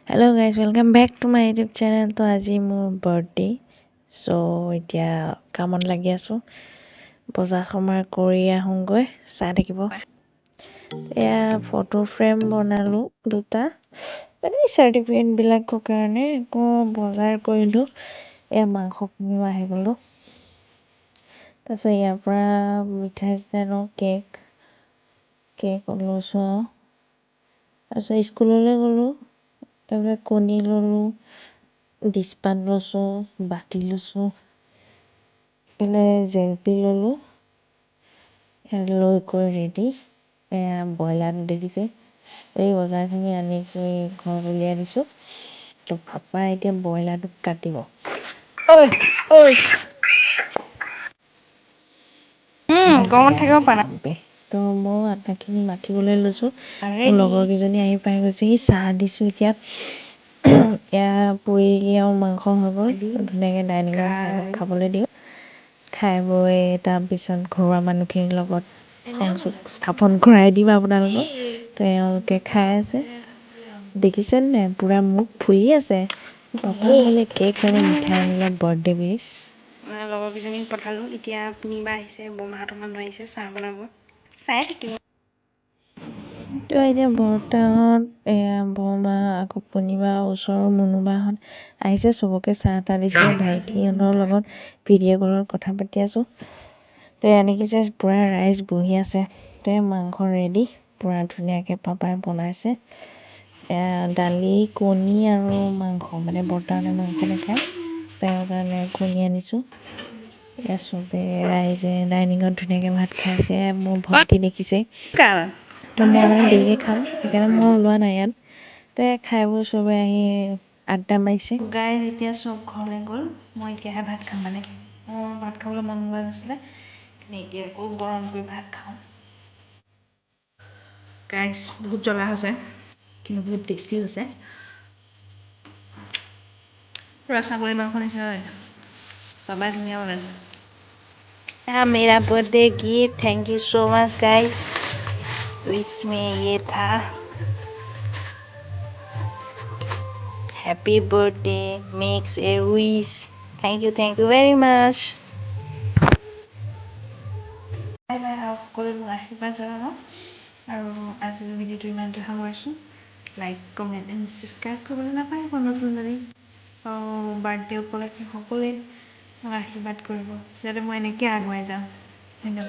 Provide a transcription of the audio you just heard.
Hello' guys welcome back to my YouTube channel. তো আজি মোৰ বাৰ্থডে, চ' এতিয়া কামত লাগি আছোঁ। বজাৰ সমাৰ কৰি আহোঁগৈ, চাই থাকিব। এয়া ফটো ফ্ৰেম বনালোঁ দুটা, মানে চাৰ্টিফিকেটবিলাকৰ কাৰণে। আকৌ বজাৰ কৰিলোঁ, এয়া মাংস কিনিব আহি গ'লোঁ। তাৰপিছত ইয়াৰ পৰা মিঠাই চিঠাই লওঁ, কেক লৈছোঁ আৰু। তাৰপিছত স্কুললৈ গ'লোঁ, তাৰপিছত কণী ল'লোঁ, ডিছপাত লৈছোঁ, বাতি লৈছোঁ, এইফালে জেলপি ল'লোঁ। লৈ কৰি ৰেডি, এয়া ব্ৰইলাৰ দেখিছে, এই বজাৰখিনি আনি কৰি ঘৰত উলিয়াই দিছোঁ। তো পাপাই এতিয়া ব্ৰইলাৰটো কাটিব। গৰমত থাকিব পৰা নাই। তো মই আটাখিনি মাখিবলৈ লৈছোঁ। মোৰ লগৰকেইজনী আহি পাই গৈছেহি, চাহ দিছোঁ এতিয়া। এয়া পুৰি আৰু মাংস হৈ গ'ল, ধুনীয়াকৈ ডাইনিঙত খাবলৈ দিওঁ। খাই বৈ তাৰপিছত ঘৰুৱা মানুহখিনিৰ লগত সংযোগ স্থাপন কৰাই দিম আপোনালোকক। তেওঁলোকে খাই আছে, দেখিছেনে নাই, পূৰা মুখ ফুলি আছে। পাপা বোলে কেক আৰু মিঠাই আনিলে, বাৰ্থডে উইছ। লগৰকেইজনীক পঠালোঁ। এতিয়া কোনোবা আহিছে, বৰমাহঁতৰ মানুহ আহিছে চাহ বনাব, চাই থাকিব। তো এতিয়া বৰ্তাহঁত, এয়া বৰমা, আকৌ পূৰ্ণিমা, ওচৰৰ মুনুবাহঁত আহিছে। চবকে চাহ তাহ দিছোঁ। ভাইটিহঁতৰ লগত ভিডিঅ' কলত কথা পাতি আছোঁ। তো এনেকৈ যে পূৰা ৰাইজ বহি আছে। তো মাংস ৰেডি, পূৰা ধুনীয়াকৈ পাপাই বনাইছে। দালি, কণী আৰু মাংস, মানে বৰ্তাহঁতে মাংস নাখায়, তেওঁৰ কাৰণে কণী আনিছোঁ। এয়া চবে ৰাইজে ডাইনিঙত ধুনীয়াকৈ ভাত খাইছে। মোৰ ভণ্টি দেখিছে, তো মই মানে দেৰিকৈ খাম, সেইকাৰণে মই ওলোৱা নাই ইয়াত। তো খাই বৈ চবে আহি আড্ডা মাৰিছে। গাইজ এতিয়া চব ঘৰলৈ গ'ল, মই এতিয়াহে ভাত খাম। মানে মোৰ ভাত খাবলৈ মন গৈ আছিলে, কিন্তু এতিয়া আকৌ গৰম কৰি ভাত খাওঁ। গাইজ বহুত জ্বলা হৈছে, কিন্তু বহুত টেষ্টি হৈছে। পূৰা ছাগলী মাংস নিচিনা হৈছে, বাবাই ধুনীয়া বনাইছে। मेरा birthday gift, thank you so much guys. तो इसमें ये था, happy birthday makes a wish. Thank you very much. Bye bye, সকলোকে আশীৰ্বাদ জনালোঁ। আৰু আজিৰ ভিডিঅ'টো ইমানতে সামৰিছোঁ। লাইক, কমেণ্ট এণ্ড ছাবস্ক্ৰাইব কৰিবলৈ নাপাহৰিব নতুন যদি। বাৰ্থডে উপলক্ষে সকলোৱে মোক আশীৰ্বাদ কৰিব, যাতে মই এনেকৈ আগুৱাই যাওঁ। ধন্যবাদ।